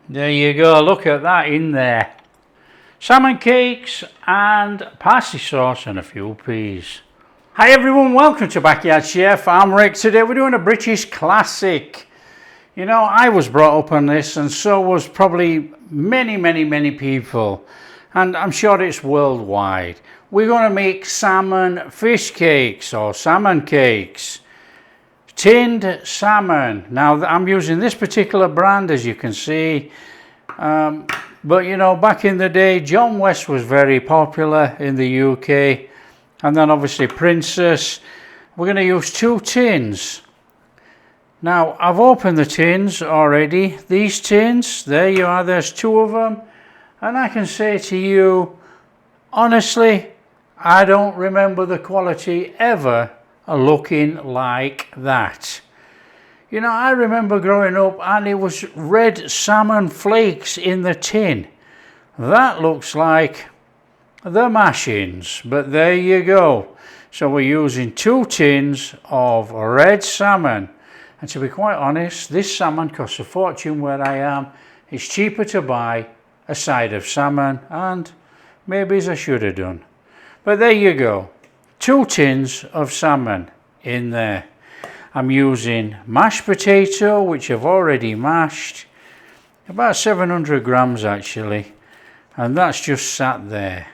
There you go, look at that in there. Salmon cakes and parsley sauce and a few peas. Hi everyone, welcome to Backyard Chef. I'm Rick. Today we're doing a British classic. You know, I was brought up on this and so was probably many people. And I'm sure it's worldwide. We're going to make salmon fish cakes or salmon cakes. Tinned salmon. Now I'm using this particular brand, as you can see, but you know, back in the day John West was very popular in the UK, and then obviously Princess. We're going to use 2 tins. Now I've opened the tins already. These tins, there you are, there's 2 of them, and I can say to you honestly, I don't remember the quality ever looking like that. You know, I remember growing up and it was red salmon flakes in the tin. That looks like the mashings, but there you go. So we're using 2 tins of red salmon, and to be quite honest, this salmon costs a fortune where I am. It's cheaper to buy a side of salmon, and maybe as I should have done, but there you go. 2 tins of salmon in there. I'm using mashed potato, which I've already mashed, about 700 grams actually, and that's just sat there.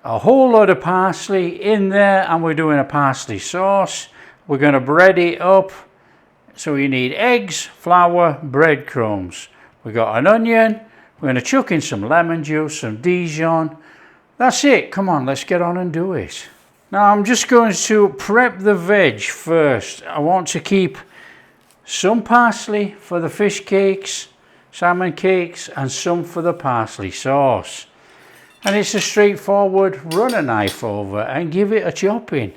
A whole load of parsley in there, and we're doing a parsley sauce. We're going to bread it up, so you need eggs, flour, breadcrumbs. We've got an onion. We're going to chuck in some lemon juice, some Dijon. That's it. Come on, let's get on and do it. Now I'm just going to prep the veg first. I want to keep some parsley for the fish cakes, salmon cakes, and some for the parsley sauce. And it's a straightforward, run a knife over and give it a chopping.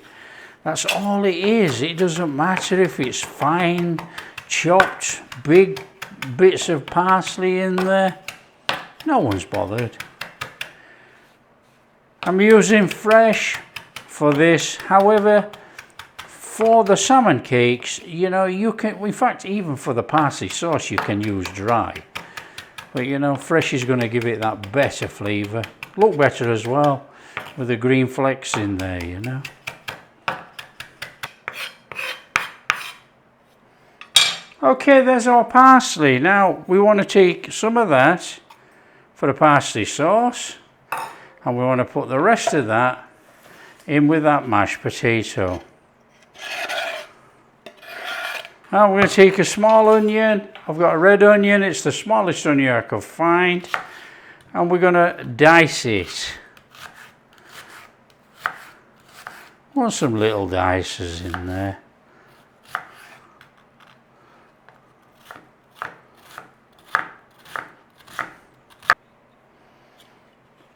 That's all it is. It doesn't matter if it's fine chopped, big bits of parsley in there. No one's bothered. I'm using fresh for this. However, for the salmon cakes, you know, you can, in fact, even for the parsley sauce, you can use dry. But you know, fresh is going to give it that better flavour. Look better as well with the green flecks in there, you know. Okay, there's our parsley. Now we want to take some of that for the parsley sauce, and we want to put the rest of that in with that mashed potato. Now we're going to take a small onion. I've got a red onion, it's the smallest onion I could find, and we're going to dice it. Want some little dices in there.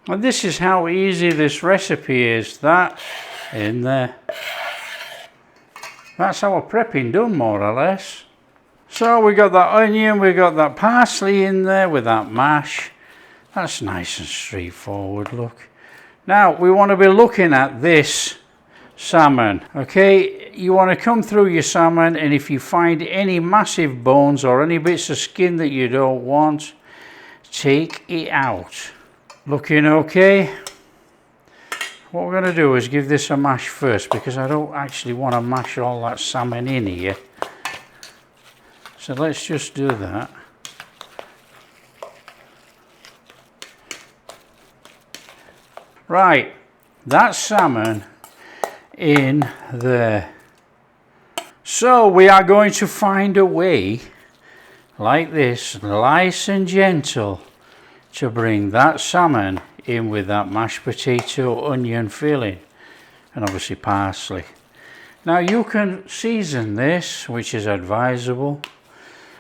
And this is how easy this recipe is. That in there. That's our prepping done, more or less. So we got that onion, we got that parsley in there with that mash. That's nice and straightforward, look. Now we want to be looking at this salmon. Okay, you want to come through your salmon, and if you find any massive bones or any bits of skin that you don't want, take it out. Looking okay. What we're going to do is give this a mash first, because I don't actually want to mash all that salmon in here. So let's just do that. Right, that's salmon in there. So we are going to find a way like this, nice and gentle, to bring that salmon in with that mashed potato onion filling, and obviously parsley. Now you can season this, which is advisable.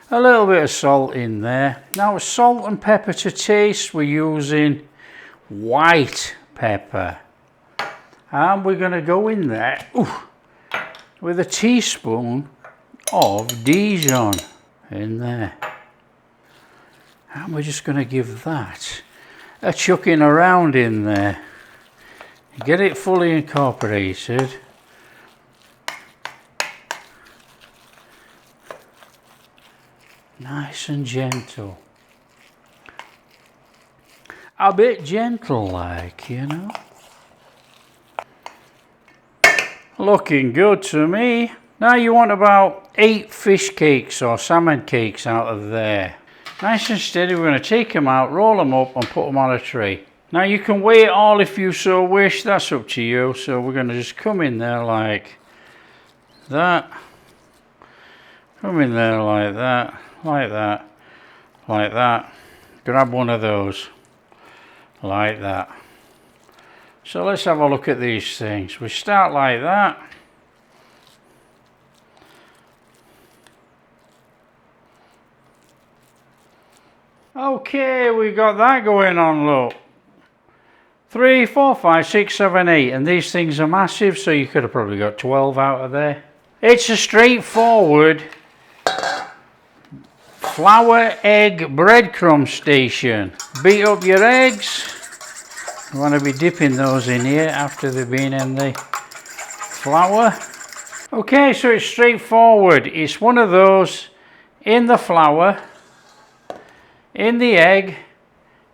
A little bit of salt in there. Now salt and pepper to taste, we're using white pepper, and we're going to go in there with a teaspoon of Dijon in there. And we're just going to give that a chucking around in there. Get it fully incorporated. Nice and gentle. a bit gentle like, you know. Looking good to me. Now you want about 8 fish cakes or salmon cakes out of there. Nice and steady, we're going to take them out, roll them up and put them on a tray. Now you can weigh it all if you so wish, that's up to you. So we're going to just come in there like that. Come in there like that, like that, like that. Grab one of those, like that. So let's have a look at these things. We start like that. Okay, we got that going on, look. 3, 4, 5, 6, 7, 8, and these things are massive, so you could have probably got 12 out of there. It's a straightforward flour, egg, breadcrumb station. Beat up your eggs. You want to be dipping those in here after they've been in the flour. Okay, so it's straightforward. It's one of those in the flour, in the egg,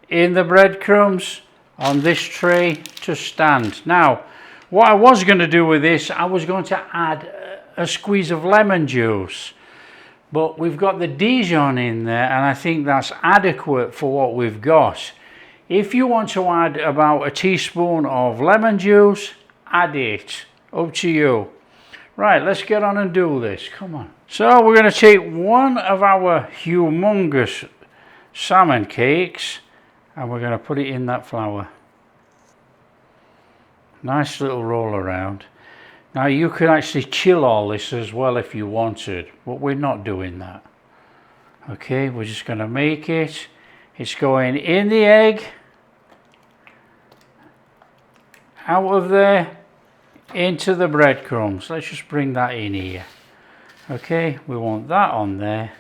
in the breadcrumbs, on this tray to stand. Now, what I was going to do with this, I was going to add a squeeze of lemon juice. But we've got the Dijon in there, and I think that's adequate for what we've got. If you want to add about a teaspoon of lemon juice, add it. Up to you. Right, let's get on and do this. Come on. So we're going to take one of our humongous salmon cakes and we're going to put it in that flour. Nice little roll around. Now you could actually chill all this as well if you wanted, but we're not doing that. Okay, we're just going to make it. It's going in the egg, out of there, into the breadcrumbs. Let's just bring that in here. Okay, we want that on there.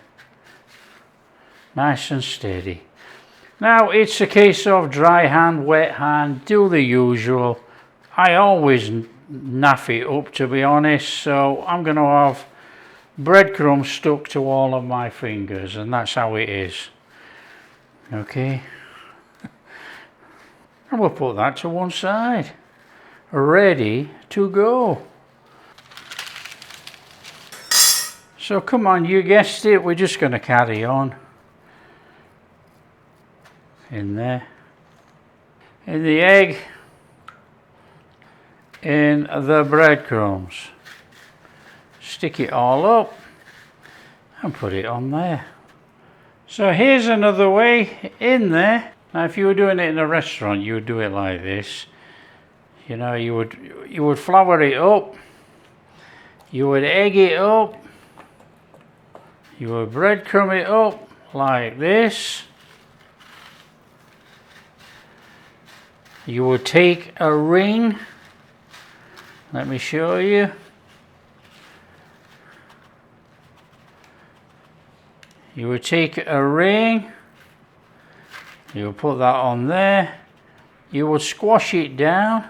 Nice and steady. Now it's a case of dry hand, wet hand, do the usual. I always naff it up, to be honest, so I'm going to have breadcrumbs stuck to all of my fingers, and that's how it is. Okay, and we'll put that to one side, ready to go. So come on, you guessed it, we're just going to carry on. In there, in the egg, in the breadcrumbs. Stick it all up and put it on there. So here's another way in there. Now if you were doing it in a restaurant, you would do it like this. You know, you would flour it up, you would egg it up, you would breadcrumb it up like this. You would take a ring, let me show you. You would take a ring, you would put that on there, you would squash it down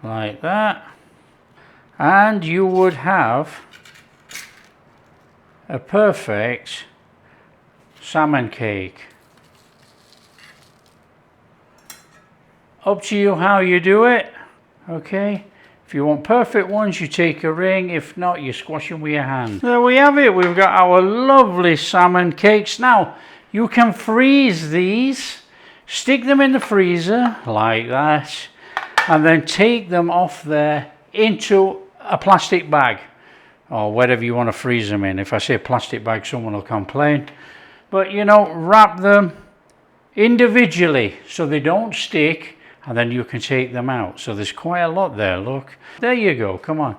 like that, and you would have a perfect salmon cake. Up to you how you do it. Okay, if you want perfect ones, you take a ring. If not, you squash them with your hand. There we have it. We've got our lovely salmon cakes. Now you can freeze these, stick them in the freezer like that, and then take them off there into a plastic bag or whatever you want to freeze them in. If I say plastic bag, someone will complain, but you know, wrap them individually so they don't stick, and then you can take them out. So there's quite a lot there, look. There you go, come on.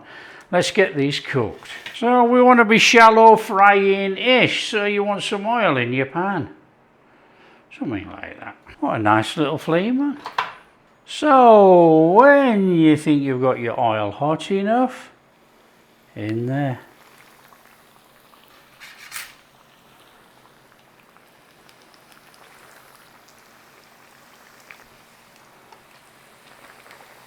Let's get these cooked. So we want to be shallow frying-ish, so you want some oil in your pan. Something like that. What a nice little flame. So when you think you've got your oil hot enough, in there.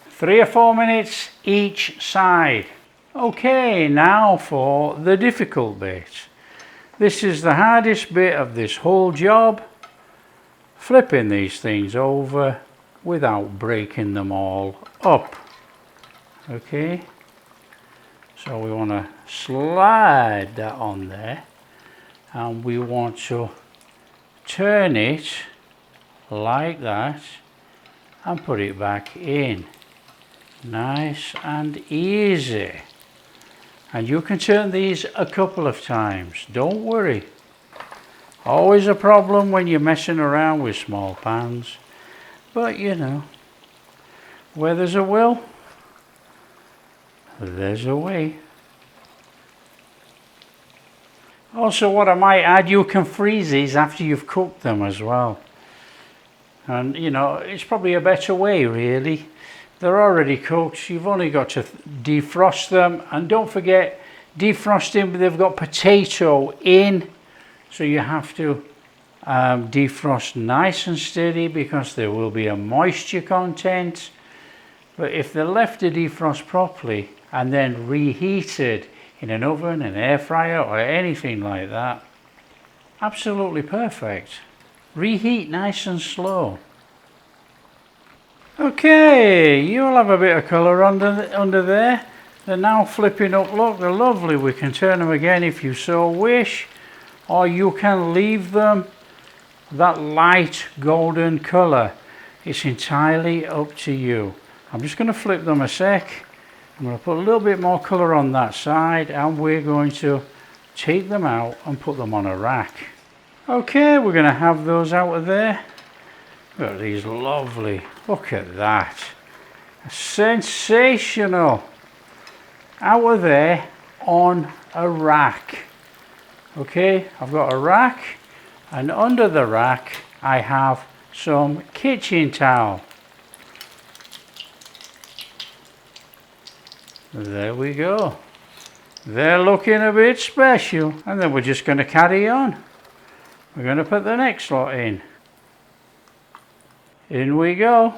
Three or 4 minutes each side. Okay, now for the difficult bit. This is the hardest bit of this whole job. flipping these things over without breaking them all up. Okay, so we want to slide that on there, and we want to turn it like that and put it back in. Nice and easy. And you can turn these a couple of times, don't worry. Always a problem when you're messing around with small pans, but you know, where there's a will, there's a way. Also, what I might add, you can freeze these after you've cooked them as well. And you know, it's probably a better way really. They're already cooked, you've only got to defrost them. And don't forget, defrosting, they've got potato in, so you have to defrost nice and steady because there will be a moisture content. But if they're left to defrost properly and then reheated in an oven, an air fryer or anything like that, absolutely perfect. Reheat nice and slow. Okay, you'll have a bit of colour under there. They're now flipping up, look, they're lovely. We can turn them again if you so wish, or you can leave them that light golden colour. It's entirely up to you. I'm just going to flip them a sec. I'm going to put a little bit more colour on that side, and we're going to take them out and put them on a rack. Okay, we're going to have those out of there. Look at these lovely, look at that. Sensational. Out of there on a rack. Okay, I've got a rack, and under the rack I have some kitchen towel. There we go. They're looking a bit special, and then we're just going to carry on. We're going to put the next lot in. In we go.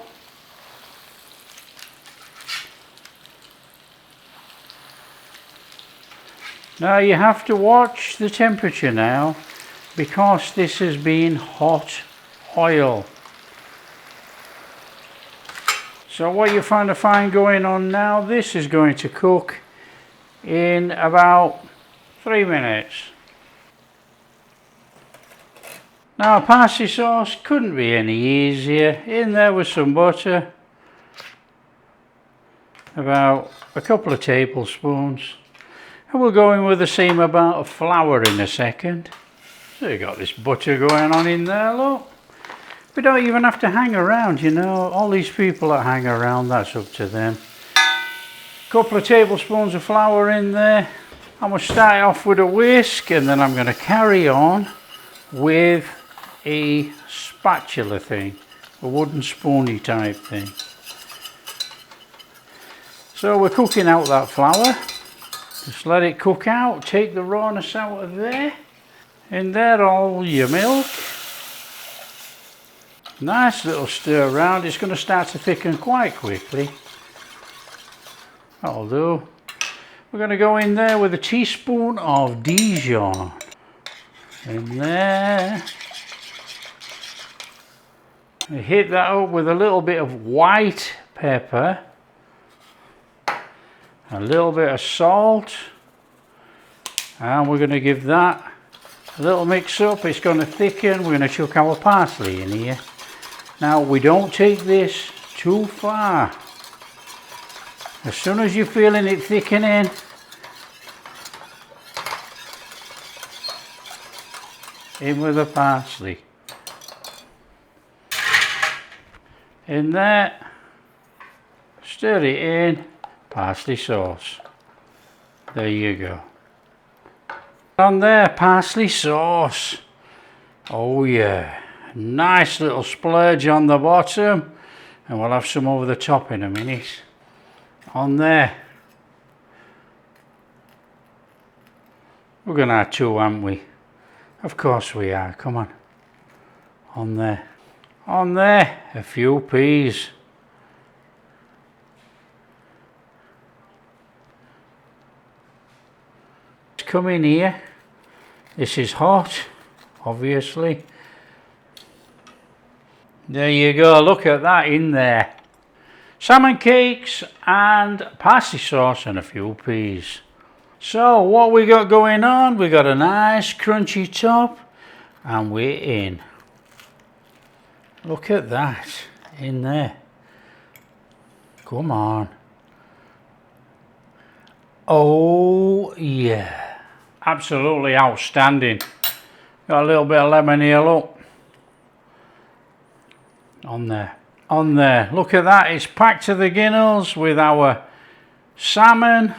Now you have to watch the temperature now, because this has been hot oil. So what you find going on now, this is going to cook in about 3 minutes. Now parsley sauce couldn't be any easier. In there with some butter, about a couple of tablespoons, and we'll go in with the same amount of flour in a second. So you got this butter going on in there, look. We don't even have to hang around, you know. All these people that hang around, that's up to them. A couple of tablespoons of flour in there. I'm going to start off with a whisk, and then I'm going to carry on with a spatula thing, a wooden spoony type thing. So we're cooking out that flour. Just let it cook out, take the rawness out of there. In there all your milk. Nice little stir around. It's going to start to thicken quite quickly. That'll do. We're going to go in there with a teaspoon of Dijon. In there. We hit that up with a little bit of white pepper. A little bit of salt. And we're going to give that a little mix up. It's going to thicken. We're going to chuck our parsley in here. Now we don't take this too far. As soon as you're feeling it thickening, in with the parsley. In there, stir it in, parsley sauce. There you go. On there, parsley sauce. Oh yeah. Nice little splurge on the bottom, and we'll have some over the top in a minute. On there. We're going to add 2, aren't we? Of course we are, come on. On there. On there, a few peas. Come in here. This is hot, obviously. There you go, look at that in there. Salmon cakes and parsley sauce and a few peas. So what we got going on, we got a nice crunchy top and we're in. Look at that in there. Come on. Oh yeah, absolutely outstanding. Got a little bit of lemon here, look. On there, on there. Look at that, it's packed to the ginnels with our salmon,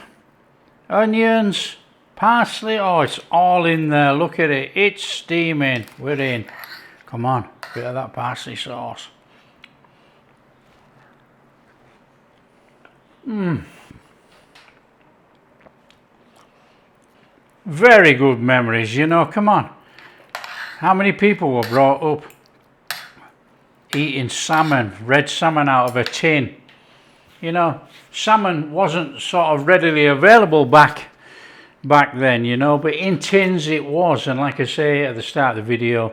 onions, parsley. Oh, it's all in there, look at it. It's steaming, we're in. Come on, bit of that parsley sauce. Very good memories, you know, come on. How many people were brought up eating salmon, red salmon out of a tin? You know, salmon wasn't sort of readily available back then, you know, but in tins it was. And like I say at the start of the video,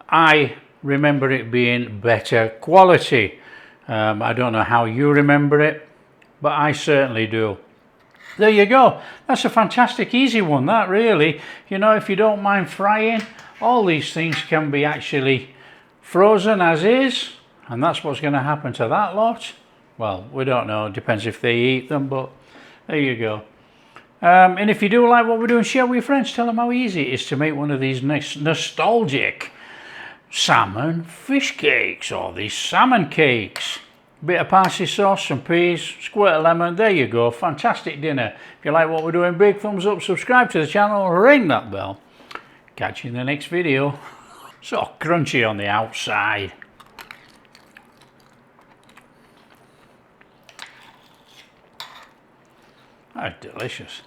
I remember it being better quality. I don't know how you remember it, but I certainly do. There you go. That's a fantastic easy one, that really. You know, if you don't mind frying, all these things can be actually frozen as is, and that's what's going to happen to that lot. Well, we don't know, it depends if they eat them, but there you go. And if you do like what we're doing, share with your friends, tell them how easy it is to make one of these nostalgic salmon fish cakes, or these salmon cakes. Bit of parsley sauce, some peas, squirt of lemon, there you go, fantastic dinner. If you like what we're doing, big thumbs up, subscribe to the channel, ring that bell. Catch you in the next video. So crunchy on the outside. That's delicious.